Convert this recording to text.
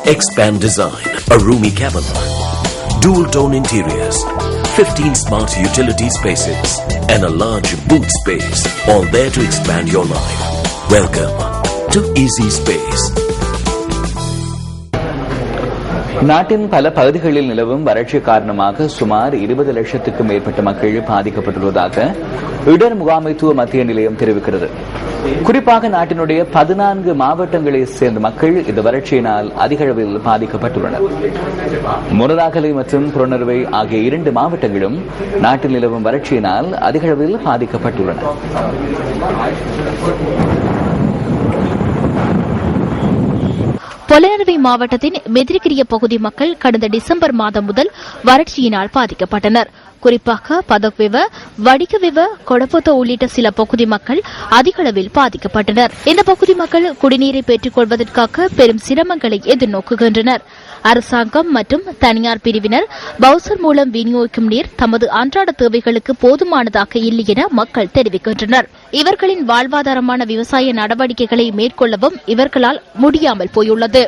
Expand design, a roomy cabin, dual tone interiors, 15 smart utility spaces, and a large boot space, all there to expand your life. Welcome to Easy Space. நாட்டின் பல பகுதிகளில் நிலவும் வறட்சி காரணமாக சுமார் 20 லட்சத்துக்கும் மேற்பட்ட மக்கள் பாதிக்கப்பட்டுள்ளதாக இடர் முகாமைத்துவ மத்திய நிலையம் தெரிவிக்கிறது. குறிப்பாக நாட்டினுடைய 14 மாவட்டங்களைச் சேர்ந்த மக்கள் இந்த வறட்சியினால் அதிக அளவில் பாதிக்கப்பட்டுள்ளனர். மொனராகலை மற்றும் புறநறுவை ஆகிய 2 மாவட்டங்களும் நாட்டில் நிலவும் வறட்சியினால் அதிக அளவில் பாதிக்கப்பட்டுள்ளன. பொலனறுவை மாவட்டத்தின் மெதிரிகிரிய பகுதி மக்கள் கடந்த டிசம்பர் மாதம் முதல் வறட்சியினால் பாதிக்கப்பட்டனர். குறிப்பாக பதக்வெவ, வடிகவெவ, கொடபொத்த உள்ளிட்ட சில பகுதி மக்கள் அதிக அளவில் பாதிக்கப்பட்டனர். இந்த பகுதி மக்கள் குடிநீரை பெற்றுக் கொள்வதற்காக பெரும் சிரமங்களை எதிர்நோக்குகின்றனர். அரசாங்கம் மற்றும் தனியார் பிரிவினர் பவுசர் மூலம் விநியோகிக்கும் நீர் தமது அன்றாட தேவைகளுக்கு போதுமானதாக இல்லை என மக்கள் தெரிவிக்கின்றனர். இவர்களின் வாழ்வாதாரமான விவசாய நடவடிக்கைகளை மேற்கொள்ளவும் இவர்களால் முடியாமல் போயுள்ளது.